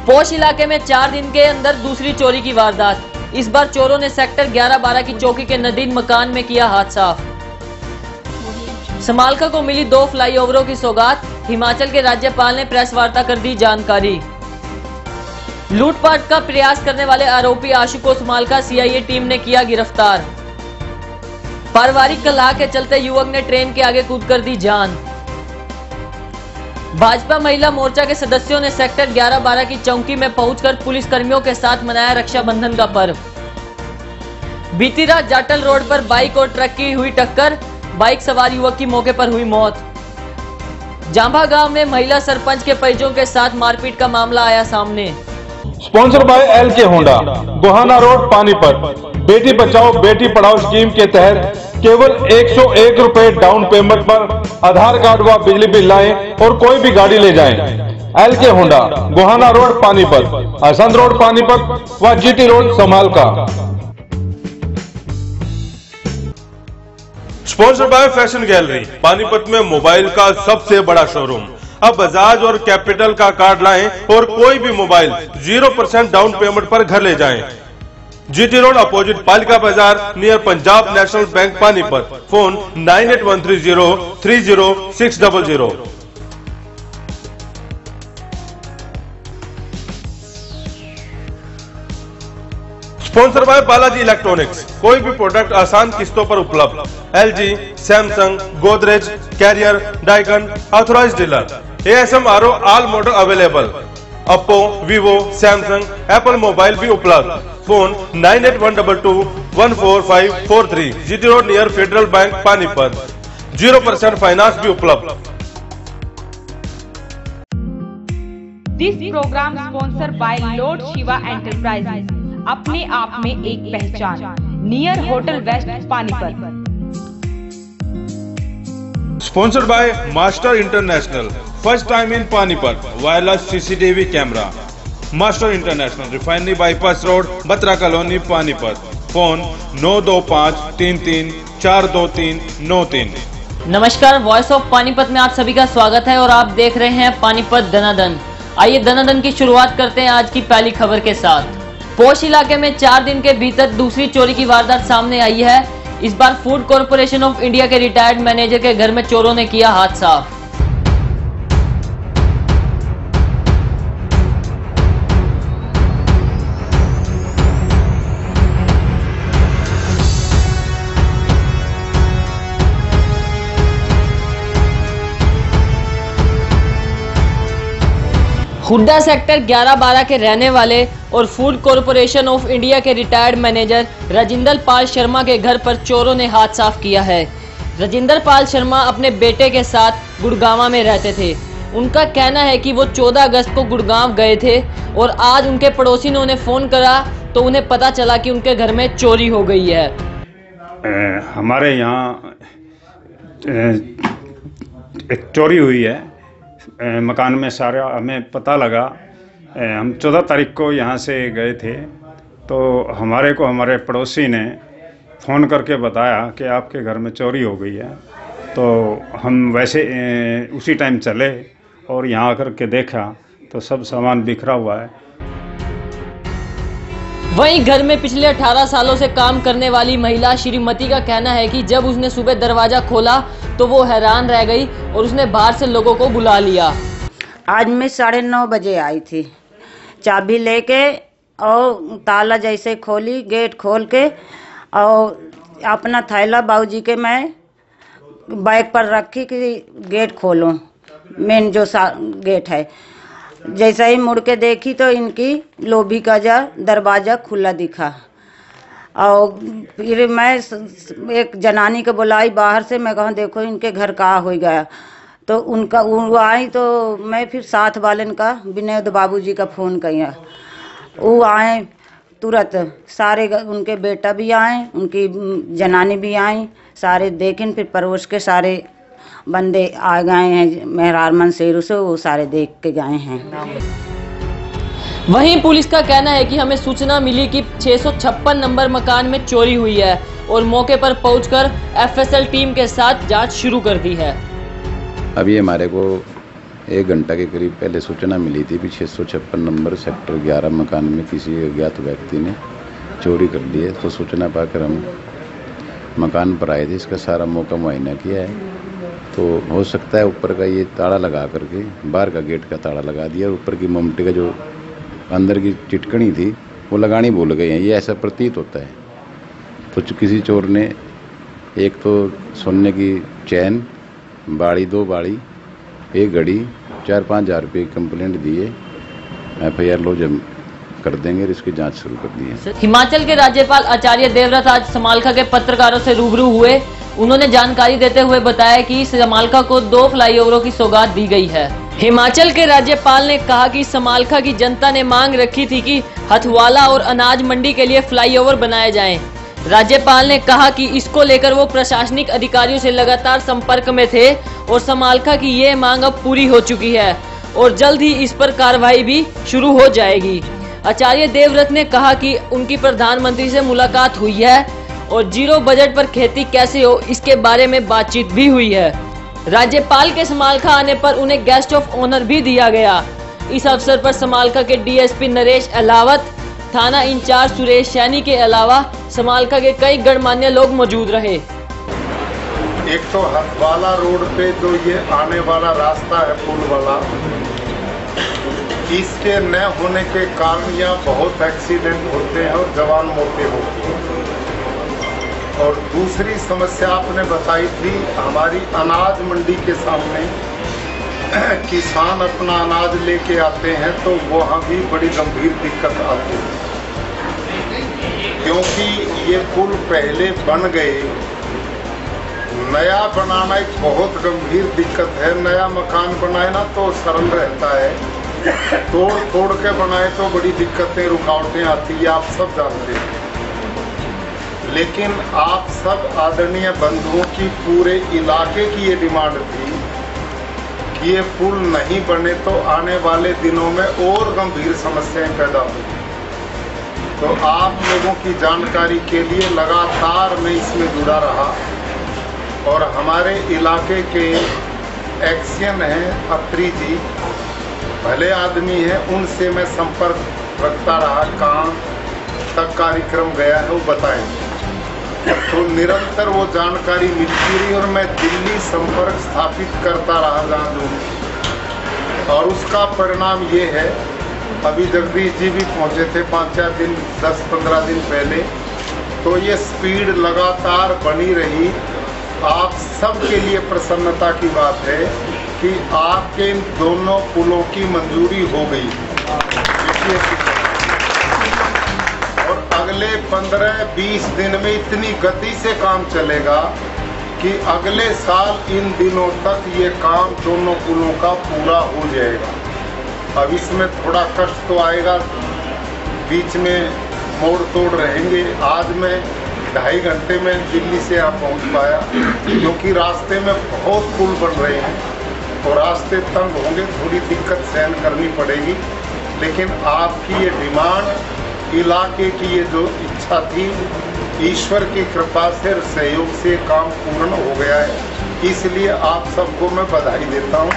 पोश इलाके में 4 दिन के अंदर दूसरी चोरी की वारदात। इस बार चोरों ने सेक्टर 11-12 की चौकी के नदीन मकान में किया हाथ साफ। समालखा को मिली 2 फ्लाईओवरों की सौगात। हिमाचल के राज्यपाल ने प्रेस वार्ता कर दी जानकारी। लूटपाट का प्रयास करने वाले आरोपी आशु को समालखा सीआईए टीम ने किया गिरफ्तार। पारिवारिक कलह के चलते युवक ने ट्रेन के आगे कूदकर दी जान। भाजपा महिला मोर्चा के सदस्यों ने सेक्टर 11-12 की चौकी में पहुंचकर पुलिस कर्मियों के साथ मनाया रक्षाबंधन का पर्व। बीती रात जाटल रोड पर बाइक और ट्रक की हुई टक्कर, बाइक सवार युवक की मौके पर हुई मौत। जांभा गांव में महिला सरपंच के परिजनों के साथ मारपीट का मामला आया सामने। Sponsor by LK Honda, Gohana road, Panipat. Beti Bachao Beti Padhao scheme के तहत केवल 101 रुपए डाउन पेमेंट पर आधार कार्ड व बिजली बिल लाएं और कोई भी गाड़ी ले जाएं। LK Honda, Gohana road, Panipat, Hasan road, Panipat व GT road, Samalkha. Sponsor by Fashion Gallery, Panipat में मोबाइल का सबसे बड़ा शोरूम। अब बजाज और कैपिटल का कार्ड लाएं और कोई भी मोबाइल 0% डाउन पेमेंट पर घर ले जाएं। GT road opposite Palika Bazaar near Punjab National Bank, Panipat. Phone 9813030600। Sponsor by Balaji Electronics, कोई भी प्रोडक्ट आसान किस्तों पर उपलब्ध। LG, Samsung, Godrej, Carrier, Daikin, authorised dealer. ASM RO all model available. Oppo, Vivo, Samsung, Apple mobile भी उपलब्ध। Phone 9812214543। GT road near Federal Bank, Panipat. 0% finance भी उपलब्ध। This programme sponsor by Lord Shiva Enterprises, अपने आप में एक पहचान, near Hotel West, Panipat. Sponsored by master international, first time in Panipat, wireless CCTV camera. Master international, refinery bypass road, Batra colony, Panipat. Phone 9253342393। नमस्कार, voice of Panipat में आप सभी का स्वागत है और आप देख रहे हैं पानीपत दनादन। आइए दनादन की शुरुआत करते हैं आज की पहली खबर के साथ। पोश इलाके में 4 दिन के भीतर दूसरी चोरी की वारदात सामने आई है। इस बार फूड कॉर्पोरेशन ऑफ इंडिया के रिटायर्ड मैनेजर के घर में चोरों ने किया हाथ साफ। हुड्डा सेक्टर 11-12 के रहने वाले और फूड कॉर्पोरेशन ऑफ इंडिया के रिटायर्ड मैनेजर राजिंदर पाल शर्मा के घर पर चोरों ने हाथ साफ किया है। राजिंदर पाल शर्मा अपने बेटे के साथ गुड़गांव में रहते थे। उनका कहना है कि वो 14 अगस्त को गुड़गांव गए थे और आज उनके पड़ोसी ने उन्हें फोन करा तो उन्हें पता चला कि उनके घर में चोरी हो गई है। हमारे यहाँ एक चोरी हुई है मकान में। सारा हमें पता लगा, हम 14 तारीख को यहाँ से गए थे तो हमारे पड़ोसी ने फ़ोन करके बताया कि आपके घर में चोरी हो गई है। तो हम वैसे उसी टाइम चले और यहाँ आकर के देखा तो सब सामान बिखरा हुआ है। वहीं घर में पिछले 18 सालों से काम करने वाली महिला श्रीमती का कहना है कि जब उसने सुबह दरवाजा खोला तो वो हैरान रह गई और उसने बाहर से लोगों को बुला लिया। आज मैं 9:30 बजे आई थी, चाबी लेके और ताला जैसे खोली, गेट खोल के और अपना थैला बाबूजी के मैं बैग पर रखी कि गेट खोलूं, मेन जो गेट है। जैसे ही मुड़ के देखी तो इनकी लोबी का दरवाज़ा खुला दिखा और फिर मैं एक जनानी को बुलाई बाहर से। मैं कहा देखो इनके घर का हो गया, तो उनका वो आई तो मैं फिर साथ वाले का विनोद बाबूजी का फ़ोन किया। वो आए तुरंत, सारे उनके बेटा भी आए, उनकी जनानी भी आई, सारे देखें। फिर पड़ोस के सारे बंदे आ गए हैं मेहरार मंसेरू से, वो सारे देख के गए हैं। वहीं पुलिस का कहना है कि हमें सूचना मिली कि 656 नंबर मकान में चोरी हुई है और मौके पर पहुंचकर FSL टीम के साथ जांच शुरू कर दी है। अभी हमारे को 1 घंटा के करीब पहले सूचना मिली थी कि 656 नंबर सेक्टर 11 मकान में किसी अज्ञात व्यक्ति ने चोरी कर ली है। तो सूचना पाकर हम मकान पर आए थे, इसका सारा मौका मुआयना किया है। तो हो सकता है ऊपर का ये ताला लगा करके बाहर का गेट का ताला लगा दिया और ऊपर की ममटी का जो अंदर की चिटकनी थी वो लगानी भूल गए हैं, ये ऐसा प्रतीत होता है। तो किसी चोर ने एक तो सोने की चैन, बाड़ी, 2 बाड़ी, 1 घड़ी, 4-5 हज़ार रुपये की कंप्लेंट दी है। FIR लॉन्च हम कर देंगे और इसकी जांच शुरू कर दी है। हिमाचल के राज्यपाल आचार्य देवव्रत आज समालखा के पत्रकारों से रूबरू हुए। उन्होंने जानकारी देते हुए बताया कि समालखा को 2 फ्लाईओवरों की सौगात दी गई है। हिमाचल के राज्यपाल ने कहा कि समालखा की जनता ने मांग रखी थी कि हथवाला और अनाज मंडी के लिए फ्लाईओवर बनाए जाएं। राज्यपाल ने कहा कि इसको लेकर वो प्रशासनिक अधिकारियों से लगातार संपर्क में थे और समालखा की ये मांग अब पूरी हो चुकी है और जल्द ही इस पर कार्रवाई भी शुरू हो जाएगी। आचार्य देवव्रत ने कहा कि उनकी प्रधानमंत्री से मुलाकात हुई है और 0 बजट पर खेती कैसे हो इसके बारे में बातचीत भी हुई है। राज्यपाल के समालखा आने पर उन्हें गेस्ट ऑफ ऑनर भी दिया गया। इस अवसर पर समालखा के DSP नरेश अहलावत, थाना इंचार्ज सुरेश सैनी के अलावा समालखा के कई गणमान्य लोग मौजूद रहे। एक तो हथवाला रोड पे जो ये आने वाला रास्ता है पुल वाला, इसके न होने के कारण यहाँ बहुत एक्सीडेंट होते हैं और जवान मौतें होती हैं। और दूसरी समस्या आपने बताई थी हमारी अनाज मंडी के सामने किसान अपना अनाज लेके आते हैं तो वहाँ भी बड़ी गंभीर दिक्कत आती है, क्योंकि ये पुल पहले बन गए, नया बनाना एक बहुत गंभीर दिक्कत है। नया मकान बनाए ना तो सरल रहता है, तोड़ के बनाए तो बड़ी दिक्कतें, रुकावटें आती है, आप सब जानते हैं। लेकिन आप सब आदरणीय बंधुओं की पूरे इलाके की ये डिमांड थी कि ये पुल नहीं बने तो आने वाले दिनों में और गंभीर समस्याएं पैदा होंगी। तो आप लोगों की जानकारी के लिए लगातार मैं इसमें जुड़ा रहा और हमारे इलाके के एक्शन हैं अत्री जी, भले आदमी हैं, उनसे मैं संपर्क रखता रहा, कहाँ तक कार्यक्रम गया है वो बताएंगे। तो निरंतर वो जानकारी मिलती रही और मैं दिल्ली संपर्क स्थापित करता रहा जहाँ जो, और उसका परिणाम ये है अभी जगदीश जी भी पहुँचे थे 5-4 दिन 10-15 दिन पहले, तो ये स्पीड लगातार बनी रही। आप सबके लिए प्रसन्नता की बात है कि आपके इन दोनों पुलों की मंजूरी हो गई और अगले 15-20 दिन में इतनी गति से काम चलेगा कि अगले साल इन दिनों तक ये काम दोनों पुलों का पूरा हो जाएगा। अब इसमें थोड़ा कष्ट तो आएगा, बीच में मोड़ तोड़ रहेंगे। आज मैं 2.5 घंटे में दिल्ली से यहाँ पहुँच पाया, क्योंकि रास्ते में बहुत पुल बन रहे हैं और रास्ते तंग होंगे, थोड़ी दिक्कत सहन करनी पड़ेगी। लेकिन आपकी ये डिमांड, इलाके की ये जो इच्छा थी, ईश्वर की कृपा से और सहयोग से काम पूर्ण हो गया है, इसलिए आप सबको मैं बधाई देता हूँ।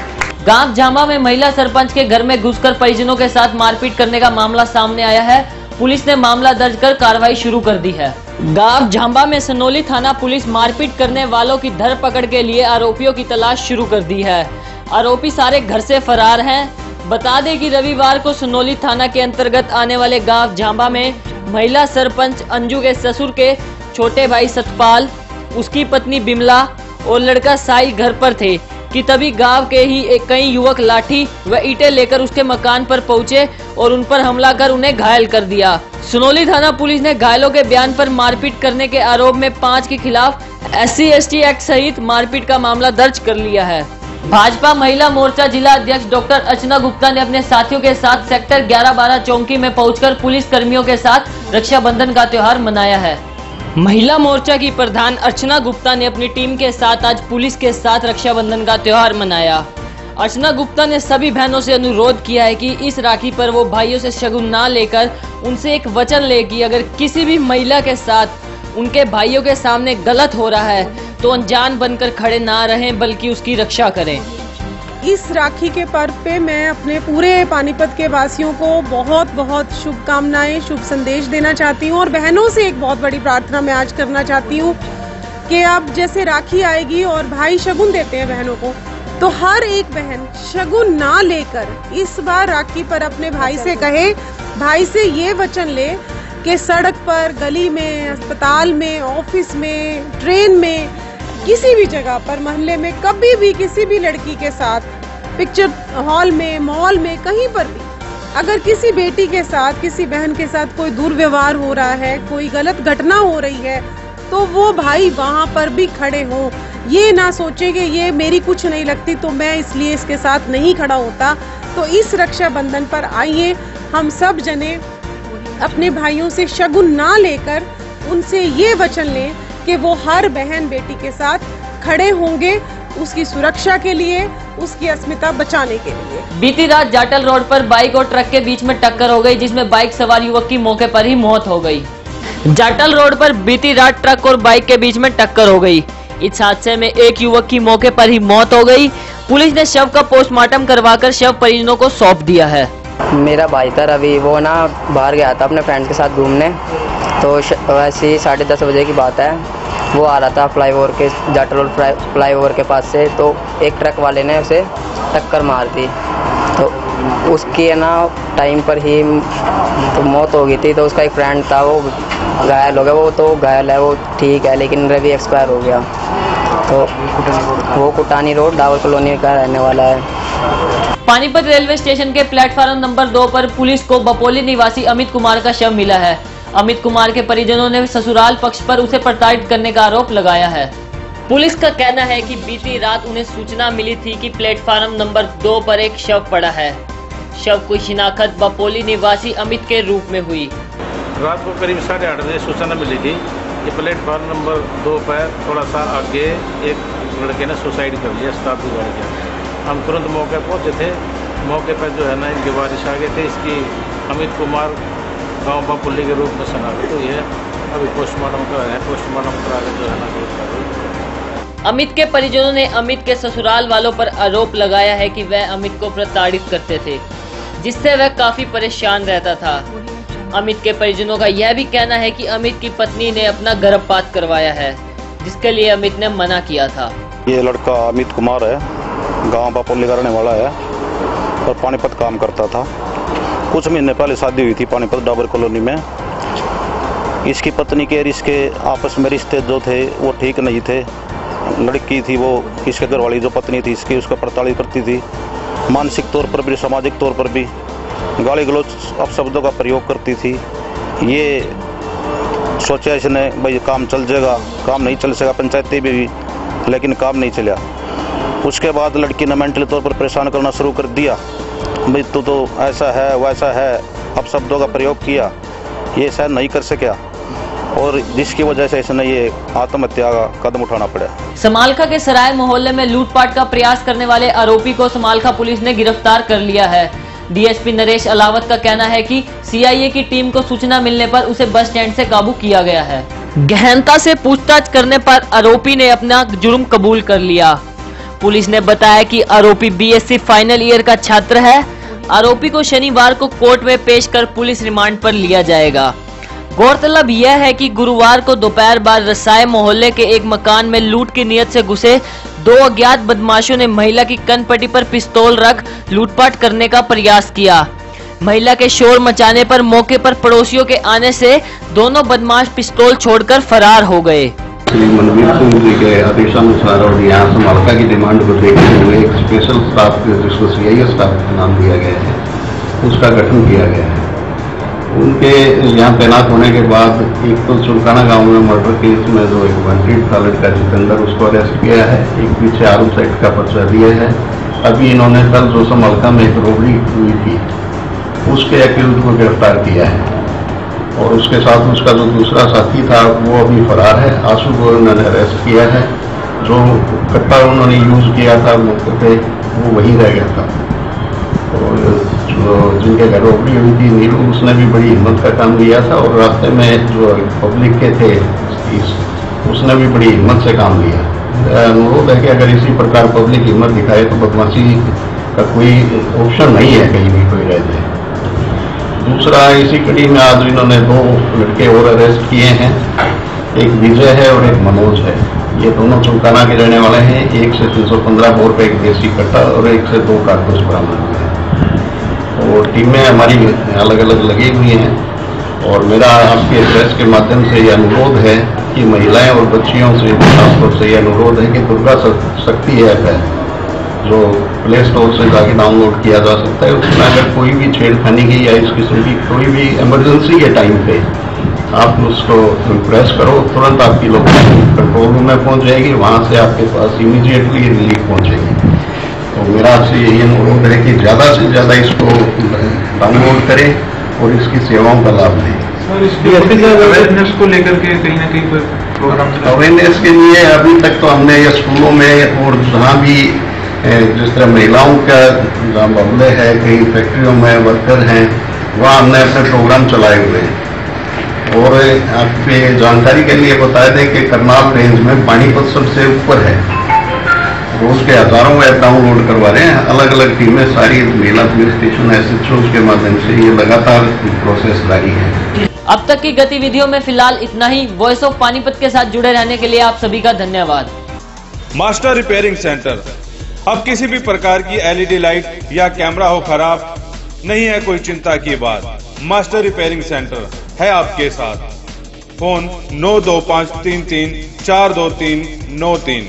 गांव झांबा में महिला सरपंच के घर में घुसकर परिजनों के साथ मारपीट करने का मामला सामने आया है। पुलिस ने मामला दर्ज कर कार्रवाई शुरू कर दी है। गांव झांबा में सनोली थाना पुलिस मारपीट करने वालों की धरपकड़ के लिए आरोपियों की तलाश शुरू कर दी है। आरोपी सारे घर से फरार हैं। बता दें कि रविवार को सनोली थाना के अंतर्गत आने वाले गांव झांबा में महिला सरपंच अंजू के ससुर के छोटे भाई सतपाल, उसकी पत्नी बिमला और लड़का साई घर पर थे कि तभी गांव के ही कई युवक लाठी व ईंटें लेकर उसके मकान पर पहुंचे और उन पर हमला कर उन्हें घायल कर दिया। सनोली थाना पुलिस ने घायलों के बयान पर मारपीट करने के आरोप में 5 के खिलाफ SC/ST एक्ट सहित मारपीट का मामला दर्ज कर लिया है। भाजपा महिला मोर्चा जिला अध्यक्ष डॉक्टर अर्चना गुप्ता ने अपने साथियों के साथ सेक्टर 11-12 चौकी में पहुंचकर पुलिस कर्मियों के साथ रक्षाबंधन का त्योहार मनाया है। महिला मोर्चा की प्रधान अर्चना गुप्ता ने अपनी टीम के साथ आज पुलिस के साथ रक्षाबंधन का त्योहार मनाया। अर्चना गुप्ता ने सभी बहनों से अनुरोध किया है कि इस राखी पर वो भाइयों से शगुन ना लेकर उनसे एक वचन ले कि अगर किसी भी महिला के साथ उनके भाइयों के सामने गलत हो रहा है तो अनजान बनकर खड़े ना रहें बल्कि उसकी रक्षा करें। इस राखी के पर्व पे मैं अपने पूरे पानीपत के वासियों को बहुत बहुत शुभकामनाएं, शुभ संदेश देना चाहती हूँ और बहनों से एक बहुत बड़ी प्रार्थना मैं आज करना चाहती हूँ कि अब जैसे राखी आएगी और भाई शगुन देते हैं बहनों को, तो हर एक बहन शगुन ना लेकर इस बार राखी पर अपने भाई से कहे, भाई से ये वचन ले कि सड़क पर, गली में, अस्पताल में, ऑफिस में, ट्रेन में, किसी भी जगह पर, मोहल्ले में, कभी भी किसी भी लड़की के साथ, पिक्चर हॉल में, मॉल में, कहीं पर भी अगर किसी बेटी के साथ, किसी बहन के साथ कोई दुर्व्यवहार हो रहा है, कोई गलत घटना हो रही है, तो वो भाई वहां पर भी खड़े हों। ये ना सोचे कि ये मेरी कुछ नहीं लगती तो मैं इसलिए इसके साथ नहीं खड़ा होता। तो इस रक्षाबंधन पर आइए हम सब जने अपने भाइयों से शगुन ना लेकर उनसे ये वचन लें कि वो हर बहन बेटी के साथ खड़े होंगे, उसकी सुरक्षा के लिए, उसकी अस्मिता बचाने के लिए। बीती रात जाटल रोड पर बाइक और ट्रक के बीच में टक्कर हो गई, जिसमें बाइक सवार युवक की मौके पर ही मौत हो गई। जाटल रोड पर बीती रात ट्रक और बाइक के बीच में टक्कर हो गई। इस हादसे में एक युवक की मौके पर ही मौत हो गई। पुलिस ने शव का पोस्टमार्टम करवाकर शव परिजनों को सौंप दिया है। मेरा भाई था रवि, वो ना बाहर गया था अपने फ्रेंड के साथ घूमने, तो वैसे ही 10:30 बजे की बात है। वो आ रहा था फ्लाईओवर के, जाटल रोड फ्लाईओवर के पास से, तो एक ट्रक वाले ने उसे टक्कर मार दी, तो उसकी ना टाइम पर ही तो मौत हो गई थी। तो उसका एक फ्रेंड था, वो घायल हो गया। वो तो घायल है, वो ठीक है, लेकिन रवि एक्सपायर हो गया। तो वो कुटानी रोड डावर कॉलोनी का रहने वाला है। पानीपत रेलवे स्टेशन के प्लेटफार्म नंबर 2 पर पुलिस को बपोली निवासी अमित कुमार का शव मिला है। अमित कुमार के परिजनों ने ससुराल पक्ष पर उसे प्रताड़ित करने का आरोप लगाया है। पुलिस का कहना है कि बीती रात उन्हें सूचना मिली थी कि प्लेटफार्म नंबर 2 पर एक शव पड़ा है। शव की शिनाख्त बपोली निवासी अमित के रूप में हुई। रात को करीब 8:30 बजे सूचना मिली थी कि प्लेटफार्म नंबर 2 पर थोड़ा सा आगे एक लड़के ने सुसाइड कर लिया, शताब्दी गाड़ी के। हम तुरंत मौके पहुंचे थे। मौके पर जो है ना इनके वारिस आ गए थे। इसकी अमित कुमार गांव बपोली के रूप में शनाख्त हुई है। अभी पोस्टमार्टम करा है, पोस्टमार्टम करा के जो है ना। अमित के परिजनों ने अमित के ससुराल वालों पर आरोप लगाया है कि वह अमित को प्रताड़ित करते थे, जिससे वह काफी परेशान रहता था। अमित के परिजनों का यह भी कहना है कि अमित की पत्नी ने अपना गर्भपात करवाया है, जिसके लिए अमित ने मना किया था। ये लड़का अमित कुमार है, गांव बपोली का रहने वाला है और पानीपत काम करता था। कुछ महीने पहले शादी हुई थी पानीपत डाबर कॉलोनी में। इसकी पत्नी के और इसके आपस में रिश्ते जो थे वो ठीक नहीं थे। लड़की थी वो, इसके घर वाली जो पत्नी थी इसकी, उसका प्रताड़ित करती थी, मानसिक तौर पर भी, सामाजिक तौर पर भी गाली गलौज अपशब्दों का प्रयोग करती थी। ये सोचा इसने भाई काम चल जाएगा, काम नहीं चल सका, पंचायती भी, लेकिन काम नहीं चला। उसके बाद लड़की ने मेंटली तौर पर परेशान करना शुरू कर दिया, भाई तू तो ऐसा है वैसा है, अपशब्दों का प्रयोग किया। ये शायद नहीं कर सका और जिसकी वजह से इसने ये आत्महत्या का कदम उठाना पड़ा। समालखा के सराय मोहल्ले में लूटपाट का प्रयास करने वाले आरोपी को समालखा पुलिस ने गिरफ्तार कर लिया है। डीएसपी नरेश अलावत का कहना है कि सीआईए की टीम को सूचना मिलने पर उसे बस स्टैंड से काबू किया गया है। गहनता से पूछताछ करने पर आरोपी ने अपना जुर्म कबूल कर लिया। पुलिस ने बताया कि आरोपी बीएससी फाइनल ईयर का छात्र है। आरोपी को शनिवार को कोर्ट में पेश कर पुलिस रिमांड पर लिया जाएगा। गौरतलब यह है कि गुरुवार को दोपहर बाद रसाये मोहल्ले के एक मकान में लूट की नीयत से घुसे 2 अज्ञात बदमाशों ने महिला की कनपट्टी पर पिस्तौल रख लूटपाट करने का प्रयास किया। महिला के शोर मचाने पर मौके पर पड़ोसियों के आने से दोनों बदमाश पिस्तौल छोड़कर फरार हो गए। श्री मनवीर सिंह जी के आदेशानुसार और यहाँ समालखा की डिमांड को देखते हुए एक स्पेशल स्टाफ जिसको सीआईए स्टाफ का नाम दिया गया है, उसका गठन किया गया है। उनके यहाँ तैनात होने के बाद एक तो चुलकाना गांव में मर्डर केस में जो एक वांटेड था लड़का जितेंद्र, उसको अरेस्ट किया है। एक पीछे आरोप साइट का पर्चा दिया है। अभी इन्होंने कल जो समालखा में एक रोबरी हुई थी उसके अक्यूज को गिरफ्तार किया है और उसके साथ उसका जो दूसरा साथी था वो अभी फरार है। आशु को उन्होंने अरेस्ट किया है। जो कट्टा उन्होंने यूज किया था मौके पे वो वहीं रह गया था। और जो जिनके घर रोबरी हुई थी नीलू, उसने भी बड़ी हिम्मत का काम किया था और रास्ते में जो पब्लिक के थे उसने भी बड़ी हिम्मत से काम लिया। अनुरोध है कि अगर इसी प्रकार पब्लिक हिम्मत दिखाए तो बदमाशी का कोई ऑप्शन नहीं है, कहीं भी कोई रह जाए। दूसरा, इसी कड़ी में आज इन्होंने 2 लड़के और अरेस्ट किए हैं, एक विजय है और एक मनोज है। ये दोनों चौकाना के रहने वाले हैं। एक से 315 बोर पे एक देसी कट्टा और एक से 2 कारतूस बरामद हुए हैं। और टीमें हमारी अलग अलग लगी हुई हैं और मेरा आपके प्रेस के माध्यम से ये अनुरोध है कि महिलाएं और बच्चियों से खासतौर से ये अनुरोध है कि दुर्गा शक्ति ऐप है जो प्ले स्टोर से जाके डाउनलोड किया जा सकता है। उसमें अगर कोई भी छेड़खानी की या इस किस्म की कोई भी इमरजेंसी के टाइम पे आप उसको प्रेस करो, तुरंत आपकी लोकेशन कंट्रोल रूम में पहुंच जाएगी, वहां से आपके पास इमीडिएटली रिलीफ पहुंचेगी। तो मेरा आपसे यही अनुरोध है कि ज़्यादा से ज़्यादा इसको डाउनलोड करें और इसकी सेवाओं का लाभ लें। अवेयरनेस को लेकर के कहीं ना कहीं प्रोग्राम अवेयरनेस के लिए अभी तक तो हमने ये स्कूलों में और जहाँ भी जिस तरह महिलाओं का जहाँ मामले है, कई फैक्ट्रियों में वर्कर हैं, वहाँ हमने अपने प्रोग्राम चलाए हुए हैं। और आपके जानकारी के लिए बता दें कि करनाल रेंज में पानीपत सबसे ऊपर है। रोज के हजारों ऐप डाउनलोड करवा रहे हैं अलग अलग टीमें, सारी महिला पुलिस स्टेशन SHO के माध्यम से ये लगातार प्रोसेस जारी है। अब तक की गतिविधियों में फिलहाल इतना ही। वॉइस ऑफ पानीपत के साथ जुड़े रहने के लिए आप सभी का धन्यवाद। Master repairing centre. अब किसी भी प्रकार की LED लाइट या कैमरा हो खराब, नहीं है कोई चिंता की बात। मास्टर रिपेयरिंग सेंटर है आपके साथ। फोन 92533 42393।